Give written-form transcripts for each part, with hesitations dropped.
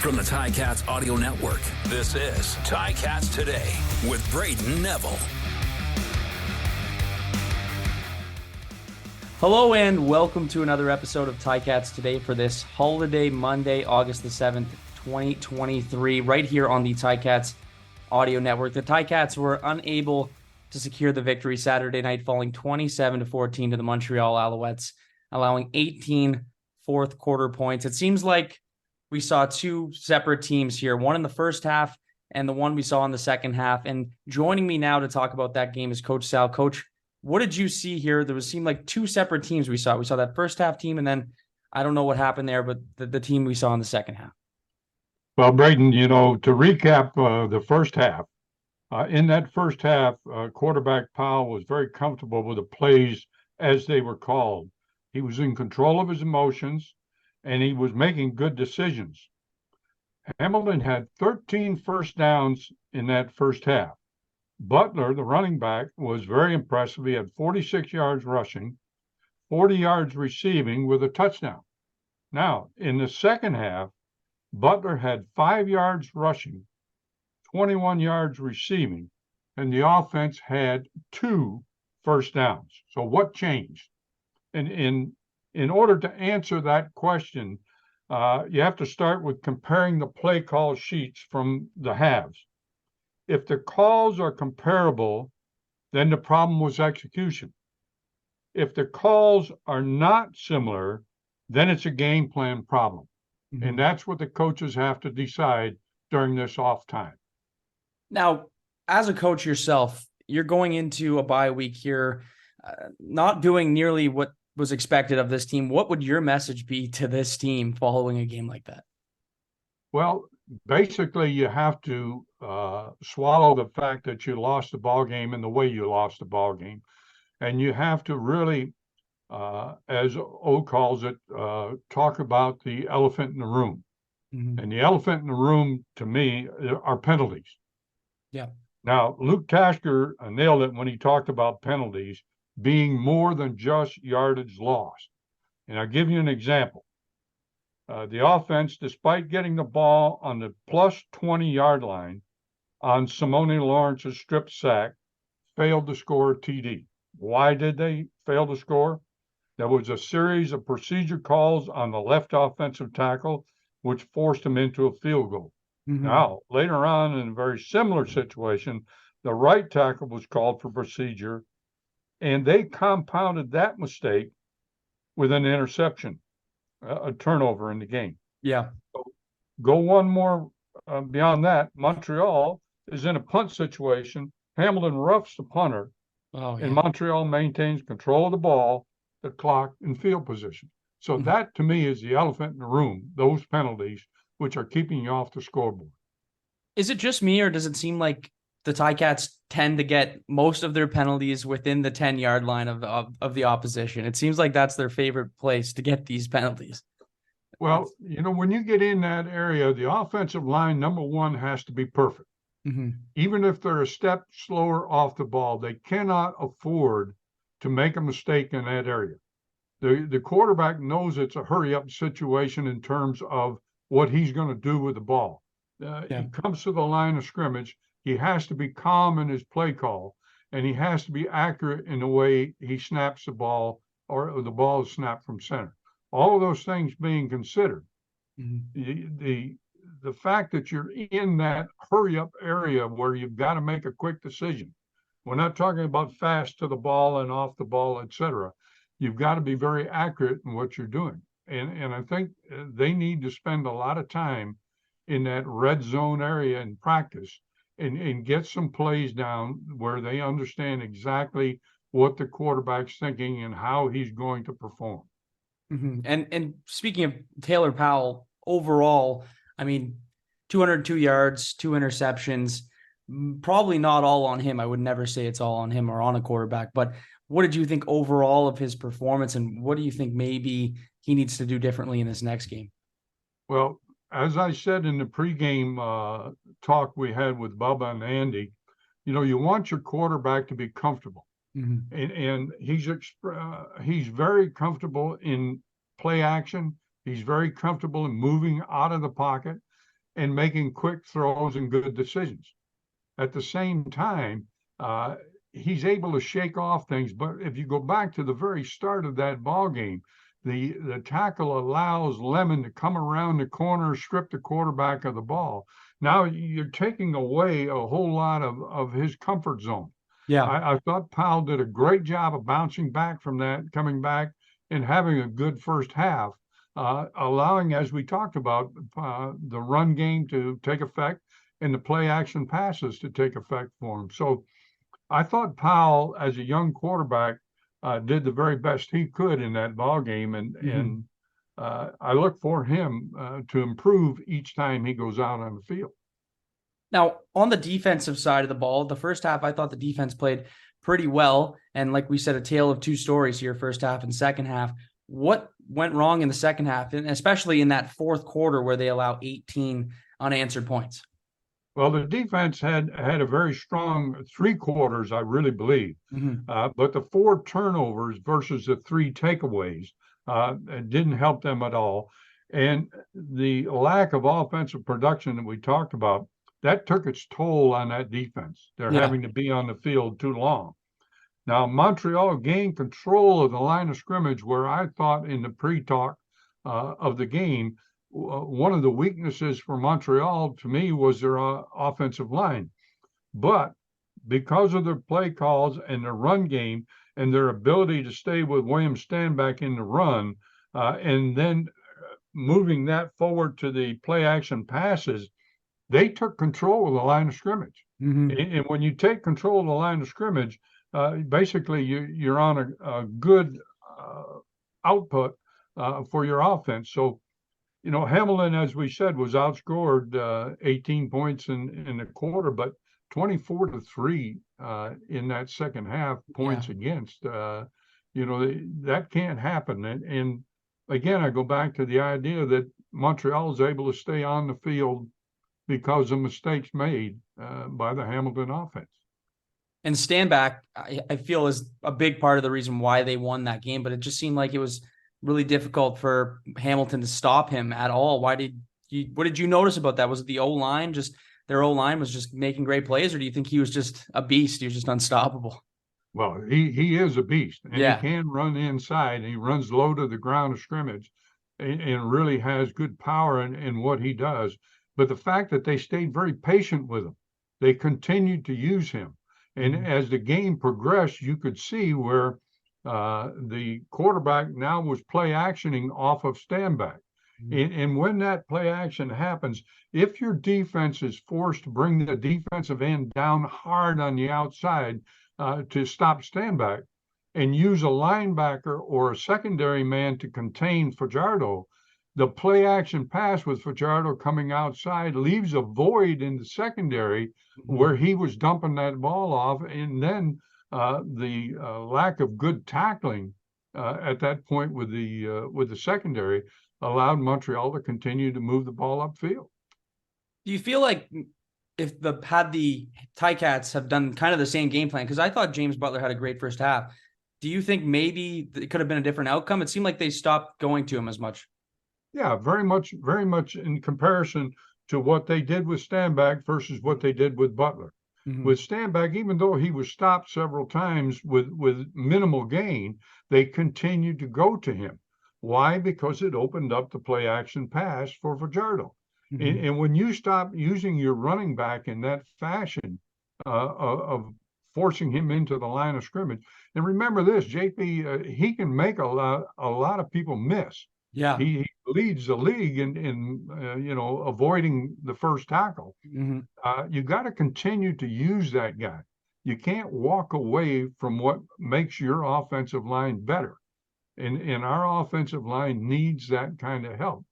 From the Ticats Audio Network, this is Ticats Today with Brayden Neville. Hello and welcome to another episode of Ticats Today for this holiday Monday, August the 7th, 2023, right here on the Ticats Audio Network. The Ticats were unable to secure the victory Saturday night, falling 27-14 to the Montreal Alouettes, allowing 18 fourth quarter points. It seems like we saw two separate teams here, one in the first half and the one we saw in the second half. And joining me now to talk about that game is Coach Sal. Coach, what did you see here? Seemed like two separate teams we saw. We saw that first half team, and then I don't know what happened there, but the team we saw in the second half. Well, Brayden, to recap the first half, in that first half, quarterback Powell was very comfortable with the plays as they were called. He was in control of his emotions, and he was making good decisions. Hamilton had 13 first downs in that first half. Butler, the running back, was very impressive. He had 46 yards rushing, 40 yards receiving with a touchdown. Now, in the second half, Butler had 5 yards rushing, 21 yards receiving, and the offense had 2 first downs. So what changed? And in order to answer that question, you have to start with comparing the play call sheets from the halves. If the calls are comparable, then the problem was execution. If the calls are not similar, then it's a game plan problem. Mm-hmm. And that's what the coaches have to decide during this off time. Now, as a coach yourself, you're going into a bye week here, not doing nearly what was expected of this team. What would your message be to this team following a game like that? Well, basically, you have to swallow the fact that you lost the ball game and the way you lost the ball game, and you have to really, as O calls it, talk about the elephant in the room. Mm-hmm. And the elephant in the room, to me, are penalties. Yeah. Now, Luke Tasker nailed it when he talked about penalties being more than just yardage lost. And I'll give you an example. The offense, despite getting the ball on the plus 20-yard line on Simone Lawrence's strip sack, failed to score a TD. Why did they fail to score? There was a series of procedure calls on the left offensive tackle, which forced him into a field goal. Mm-hmm. Now, later on in a very similar situation, the right tackle was called for procedure, and they compounded that mistake with an interception, a turnover in the game. Yeah. So go one more beyond that. Montreal is in a punt situation. Hamilton roughs the punter, and Montreal maintains control of the ball, the clock, and field position. So that, to me, is the elephant in the room, those penalties, which are keeping you off the scoreboard. Is it just me, or does it seem like the Ticats tend to get most of their penalties within the 10-yard line of the opposition? It seems like that's their favorite place to get these penalties. Well, when you get in that area, the offensive line, number one, has to be perfect. Mm-hmm. Even if they're a step slower off the ball, they cannot afford to make a mistake in that area. The quarterback knows it's a hurry-up situation in terms of what he's going to do with the ball. He comes to the line of scrimmage. He has to be calm in his play call, and he has to be accurate in the way he snaps the ball, or the ball is snapped from center. All of those things being considered, the fact that you're in that hurry-up area where you've got to make a quick decision. We're not talking about fast to the ball and off the ball, etc. You've got to be very accurate in what you're doing. And I think they need to spend a lot of time in that red zone area in practice and get some plays down where they understand exactly what the quarterback's thinking and how he's going to perform. Mm-hmm. And speaking of Taylor Powell, overall, 202 yards, 2 interceptions, probably not all on him. I would never say it's all on him or on a quarterback, but what did you think overall of his performance, and what do you think maybe he needs to do differently in this next game? Well, as I said in the pregame talk we had with Bubba and Andy, you want your quarterback to be comfortable. Mm-hmm. And he's very comfortable in play action. He's very comfortable in moving out of the pocket. and making quick throws and good decisions. At the same time, he's able to shake off things. But if you go back to the very start of that ball game, the tackle allows Lemon to come around the corner, strip the quarterback of the ball. Now you're taking away a whole lot of his comfort zone. Yeah. I thought Powell did a great job of bouncing back from that, coming back and having a good first half, allowing, as we talked about, the run game to take effect and the play action passes to take effect for him. So I thought Powell, as a young quarterback, did the very best he could in that ball game, and I look for him to improve each time he goes out on the field. Now, on the defensive side of the ball, the first half, I thought the defense played pretty well. And like we said, a tale of two stories here, first half and second half. What went wrong in the second half, and especially in that fourth quarter where they allow 18 unanswered points? Well, the defense had a very strong 3 quarters, I really believe. But the 4 turnovers versus the 3 takeaways didn't help them at all. And the lack of offensive production that we talked about, that took its toll on that defense. They're having to be on the field too long. Now, Montreal gained control of the line of scrimmage, where I thought in the pre-talk of the game, one of the weaknesses for Montreal to me was their offensive line. But because of their play calls and their run game and their ability to stay with William Stanback in the run, and then moving that forward to the play action passes, they took control of the line of scrimmage. And when you take control of the line of scrimmage, basically you're on a good output for your offense. So, Hamilton, as we said, was outscored 18 points in the quarter, but 24-3 in that second half points against. That can't happen. And again, I go back to the idea that Montreal is able to stay on the field because of mistakes made by the Hamilton offense. And Stanback, I feel, is a big part of the reason why they won that game, but it just seemed like it was really difficult for Hamilton to stop him at all. What did you notice about that? Was it the O-line, just their O-line was just making great plays, or do you think he was just a beast? He was just unstoppable? Well, he is a beast, and he can run inside, and he runs low to the ground of scrimmage and really has good power in what he does. But the fact that they stayed very patient with him, they continued to use him. And as the game progressed, you could see where the quarterback now was play actioning off of Stanback. And when that play action happens, if your defense is forced to bring the defensive end down hard on the outside to stop Stanback and use a linebacker or a secondary man to contain Fajardo, the play action pass with Fajardo coming outside leaves a void in the secondary where he was dumping that ball off. And then the lack of good tackling at that point with the secondary allowed Montreal to continue to move the ball upfield. Do you feel like if the Ticats have done kind of the same game plan, because I thought James Butler had a great first half, do you think maybe it could have been a different outcome? It seemed like they stopped going to him as much. Yeah, very much in comparison to what they did with Stanback versus what they did with Butler. With Stanback, even though he was stopped several times with minimal gain, they continued to go to him. Why? Because it opened up the play action pass for Fajardo. And when you stop using your running back in that fashion of forcing him into the line of scrimmage, and remember this, JP, he can make a lot of people miss. Yeah, he leads the league in avoiding the first tackle. You got to continue to use that guy. You can't walk away from what makes your offensive line better. And our offensive line needs that kind of help.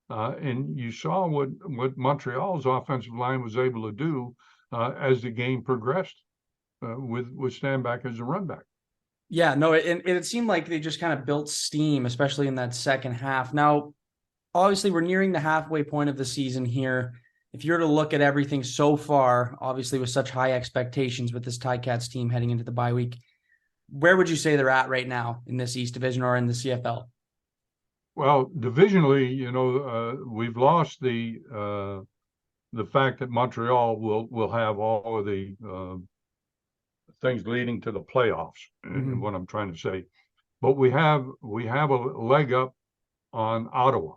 And you saw what Montreal's offensive line was able to do as the game progressed with Stanback as a run back. Yeah, no, it seemed like they just kind of built steam, especially in that second half. Now, obviously, we're nearing the halfway point of the season here. If you're to look at everything so far, obviously with such high expectations with this Ticats team heading into the bye week, where would you say they're at right now in this East Division or in the CFL? Well, divisionally, we've lost the the fact that Montreal will have all of the things leading to the playoffs, and what I'm trying to say. But we have a leg up on Ottawa.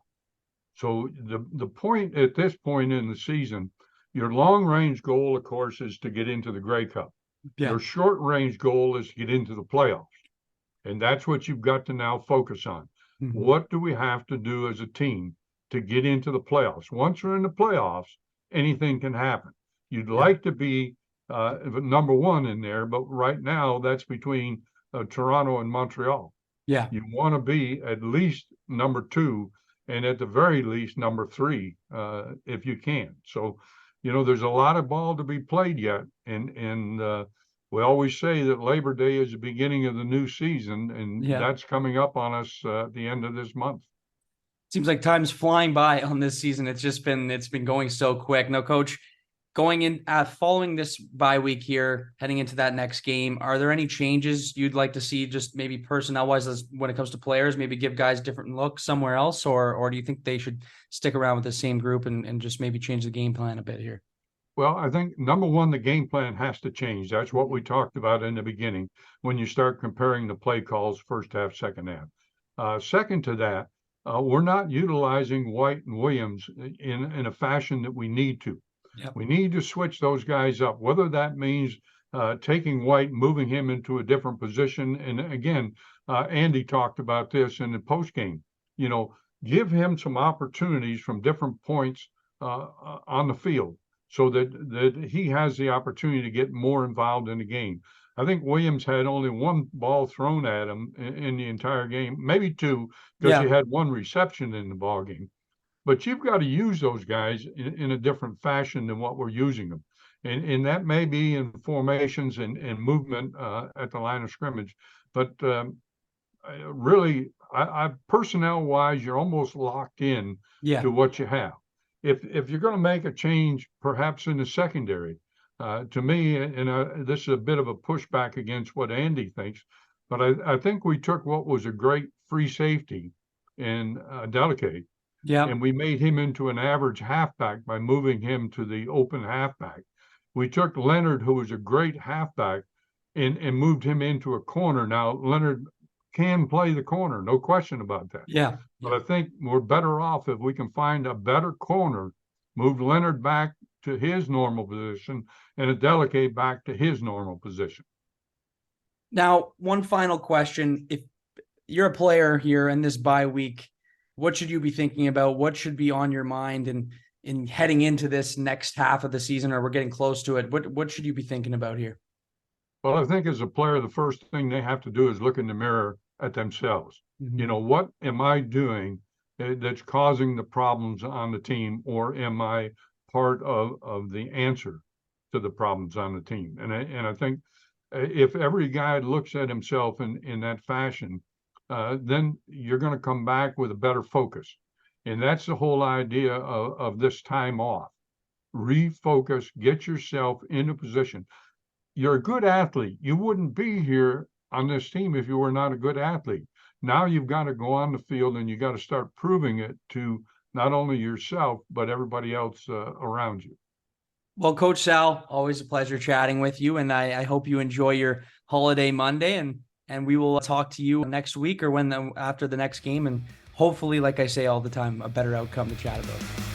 So the point at this point in the season, your long range goal, of course, is to get into the Grey Cup. Yeah. Your short range goal is to get into the playoffs. And that's what you've got to now focus on. What do we have to do as a team to get into the playoffs? Once we're in the playoffs, anything can happen. You'd like to be number one in there, but right now that's between Toronto and Montreal. Yeah. You want to be at least number two, and at the very least number three, if you can. So, there's a lot of ball to be played yet, and we always say that Labor Day is the beginning of the new season, and that's coming up on us at the end of this month. Seems like time's flying by on this season. It's been going so quick. Now, Coach, going in following this bye week here, heading into that next game, are there any changes you'd like to see, just maybe personnel-wise, when it comes to players? Maybe give guys different looks somewhere else, or do you think they should stick around with the same group and just maybe change the game plan a bit here? Well, I think number one, the game plan has to change. That's what we talked about in the beginning when you start comparing the play calls first half, second half. Second to that, we're not utilizing White and Williams in a fashion that we need to. Yep. We need to switch those guys up, whether that means taking White, moving him into a different position. And again, Andy talked about this in the post game. Give him some opportunities from different points on the field, so that he has the opportunity to get more involved in the game. I think Williams had only one ball thrown at him in the entire game, maybe two, because he had one reception in the ball game. But you've got to use those guys in a different fashion than what we're using them. And that may be in formations and movement at the line of scrimmage. But really, I personnel-wise, you're almost locked in to what you have. If you're going to make a change, perhaps in the secondary, to me, and this is a bit of a pushback against what Andy thinks, but I think we took what was a great free safety in Delicate, and we made him into an average halfback by moving him to the open halfback. We took Leonard, who was a great halfback, and moved him into a corner. Now, Leonard can play the corner, no question about that. But I think we're better off if we can find a better corner, move Leonard back to his normal position, and a Delicate back to his normal position. Now, one final question. If you're a player here in this bye week, what should you be thinking about? What should be on your mind in heading into this next half of the season, or we're getting close to it? What should you be thinking about here? Well, I think as a player, the first thing they have to do is look in the mirror at themselves. What am I doing that's causing the problems on the team, or am I part of the answer to the problems on the team? And I think if every guy looks at himself in that fashion, then you're going to come back with a better focus. And that's the whole idea of this time off. Refocus, get yourself in a position. You're a good athlete. You wouldn't be here on this team if you were not a good athlete. Now you've got to go on the field and you got to start proving it to not only yourself, but everybody else around you. Well, Coach Sal, always a pleasure chatting with you. And I hope you enjoy your holiday Monday, and we will talk to you next week or after the next game. And hopefully, like I say all the time, a better outcome to chat about.